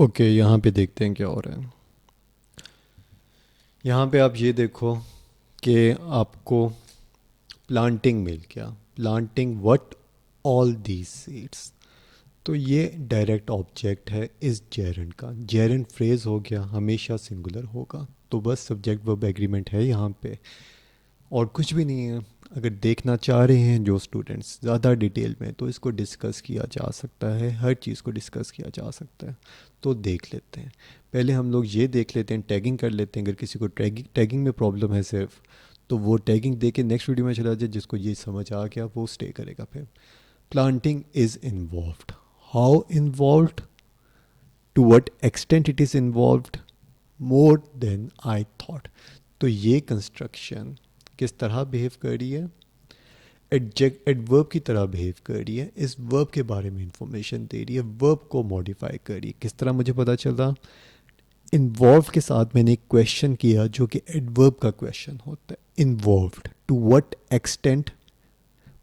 Okay, یہاں پہ دیکھتے ہیں کیا ہو رہا ہے. یہاں پہ آپ یہ دیکھو کہ آپ کو پلانٹنگ مل گیا. Planting what all these seeds. تو یہ ڈائریکٹ آبجیکٹ ہے اس جیرنڈ کا. جیرنڈ فریز ہو گیا، ہمیشہ سنگولر ہوگا. تو بس سبجیکٹ ورب ایگریمنٹ ہے یہاں پہ، اور کچھ بھی نہیں ہے. اگر دیکھنا چاہ رہے ہیں جو اسٹوڈنٹس زیادہ ڈیٹیل میں، تو اس کو ڈسکس کیا جا سکتا ہے، ہر چیز کو ڈسکس کیا جا سکتا ہے. تو دیکھ لیتے ہیں. پہلے ہم لوگ یہ دیکھ لیتے ہیں، ٹیگنگ کر لیتے ہیں. اگر کسی کو ٹیگنگ میں پرابلم ہے صرف، تو وہ ٹیگنگ دے کے نیکسٹ ویڈیو میں چلا جائے. جس کو یہ سمجھ آ گیا وہ اسٹے کرے گا. پھر planting is involved. How involved? To what extent it is involved? More than I thought. تو یہ کنسٹرکشن کس طرح بیہیو کر رہی ہے؟ ایڈورب کی طرح بیہیو کر رہی ہے. اس ورب کے بارے میں انفارمیشن دے رہی ہے، ورب کو ماڈیفائی کر رہی ہے. کس طرح مجھے پتا چلا؟ انوالو کے ساتھ میں نے ایک کویشچن کیا جو کہ ایڈورب کا کویشچن ہوتا ہے. Involved to what extent?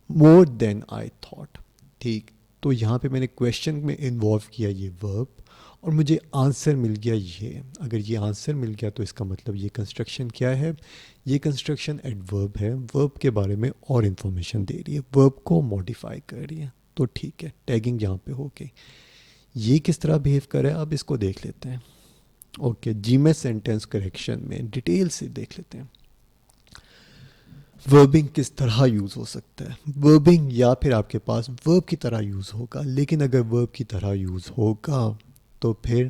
More than I thought. ٹھیک. تو یہاں پہ میں نے کویشچن میں انوالو کیا یہ ورب، اور مجھے آنسر مل گیا یہ. اگر یہ آنسر مل گیا تو اس کا مطلب یہ کنسٹرکشن کیا ہے؟ یہ کنسٹرکشن ایڈورب ہے، ورب کے بارے میں اور انفارمیشن دے رہی ہے، ورب کو ماڈیفائی کر رہی ہے. تو ٹھیک ہے، ٹیگنگ یہاں پہ ہو گئی. یہ کس طرح بیہیو کرے اب اس کو دیکھ لیتے ہیں. اوکے جی، میں سینٹینس کریکشن میں ڈیٹیل سے دیکھ لیتے ہیں. وربنگ کس طرح یوز ہو سکتا ہے؟ وربنگ یا پھر آپ کے پاس ورب کی طرح یوز ہوگا. لیکن اگر ورب کی طرح یوز ہوگا تو پھر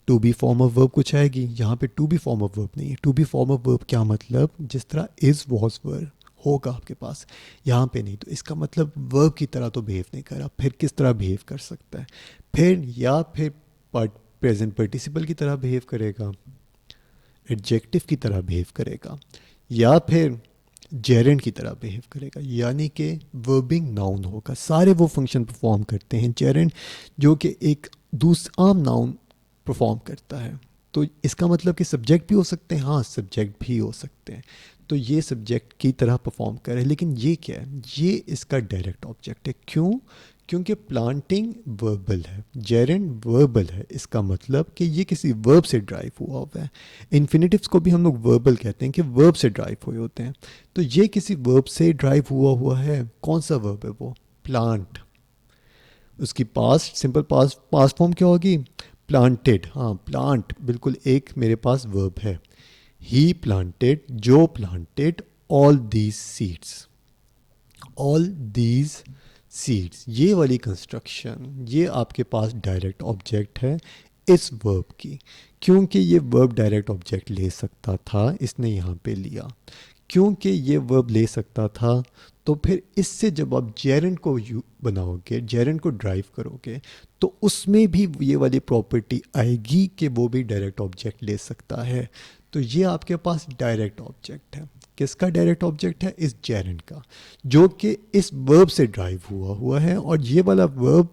to be form of verb کچھ آئے گی. یہاں پہ to be form of verb نہیں ہے. To be form of verb کیا مطلب؟ جس طرح از واز ور ہوگا آپ کے پاس، یہاں پہ نہیں. تو اس کا مطلب ورب کی طرح تو بیہیو نہیں کرا. پھر کس طرح بیہیو کر سکتا ہے؟ پھر یا پھر پریزنٹ پارٹیسپل کی طرح بیہیو کرے گا، ایڈجیکٹو کی طرح بیہیو کرے گا، یا پھر جیرنڈ کی طرح بیہیو کرے گا. یعنی کہ وربنگ ناؤن ہوگا. سارے وہ فنکشن پرفارم کرتے ہیں جیرنڈ، جو کہ ایک عام ناؤن پرفارم کرتا ہے. تو اس کا مطلب کہ سبجیکٹ بھی ہو سکتے ہیں. ہاں، سبجیکٹ بھی ہو سکتے ہیں. تو یہ سبجیکٹ کی طرح پرفارم کرے. لیکن یہ کیا ہے؟ یہ اس کا ڈائریکٹ آبجیکٹ ہے. کیوں؟ کیونکہ پلانٹنگ وربل ہے، جیرنڈ وربل ہے. اس کا مطلب کہ یہ کسی ورب سے ڈرائیو ہوا ہوا ہے. انفینیٹیوز کو بھی ہم لوگ وربل کہتے ہیں کہ ورب سے ڈرائیو ہوئے ہوتے ہیں. تو یہ کسی ورب سے ڈرائیو ہوا ہے. کون سا ورب ہے وہ؟ پلانٹ. اس کی پاسٹ سمپل پاسٹ فارم کیا ہوگی؟ پلانٹیڈ. ہاں، پلانٹ بالکل ایک میرے پاس ورب ہے. ہی پلانٹیڈ، جو planted all these seeds. All these seeds, یہ والی کنسٹرکشن، یہ آپ کے پاس ڈائریکٹ آبجیکٹ ہے اس ورب کی. کیونکہ یہ ورب ڈائریکٹ آبجیکٹ لے سکتا تھا، اس نے یہاں پہ لیا. کیونکہ یہ ورب لے سکتا تھا، تو پھر اس سے جب آپ جیرنڈ کو بناؤ گے، جیرنڈ کو ڈرائیو کرو گے، تو اس میں بھی یہ والی پراپرٹی آئے گی کہ وہ بھی ڈائریکٹ آبجیکٹ لے سکتا ہے. تو یہ آپ کے پاس ڈائریکٹ آبجیکٹ ہے. کس کا ڈائریکٹ آبجیکٹ ہے؟ اس جیرنڈ کا، جو کہ اس ورب سے ڈرائیو ہوا ہے. اور یہ والا ورب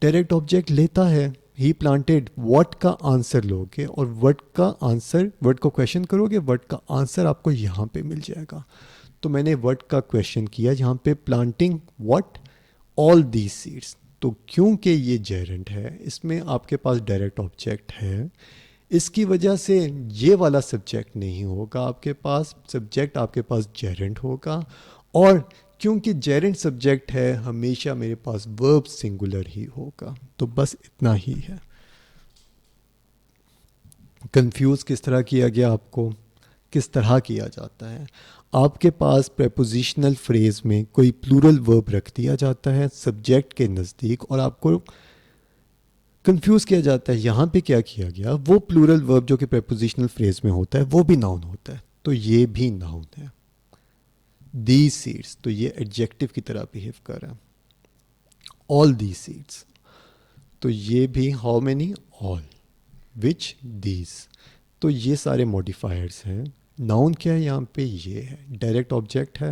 ڈائریکٹ آبجیکٹ لیتا ہے. ہی پلانٹیڈ، وٹ کا آنسر لو گے، اور وٹ کا آنسر، وٹ کو کویشچن کرو گے، وٹ کا آنسر آپ کو یہاں پہ مل جائے گا. تو میں نے وٹ کا کویشچن کیا یہاں پہ، planting what all these seeds. تو کیونکہ یہ جیرنڈ ہے، اس میں آپ کے پاس ڈائریکٹ آبجیکٹ ہے، اس کی وجہ سے یہ والا سبجیکٹ نہیں ہوگا آپ کے پاس. سبجیکٹ آپ کے پاس جیرنڈ ہوگا. اور کیونکہ جیرنڈ سبجیکٹ ہے، ہمیشہ میرے پاس ورب سنگولر ہی ہوگا. تو بس اتنا ہی ہے. کنفیوز کس طرح کیا گیا آپ کو؟ کس طرح کیا جاتا ہے؟ آپ کے پاس پریپوزیشنل فریز میں کوئی پلورل ورب رکھ دیا جاتا ہے سبجیکٹ کے نزدیک، اور آپ کو کنفیوز کیا جاتا ہے. یہاں پہ کیا کیا گیا؟ وہ پلورل ورب جو کہ پریپوزیشنل فریز میں ہوتا ہے وہ بھی ناؤن ہوتا ہے. تو یہ بھی ناؤن ہے. دیز سیڈس، تو یہ ایڈجیکٹو کی طرح بیہیو کر رہا ہے. آل دیز سیڈس، تو یہ بھی how many? All. Which? These. تو یہ سارے موڈیفائرز ہیں. ناؤن کیا ہے یہاں پہ؟ یہ ہے ڈائریکٹ آبجیکٹ ہے.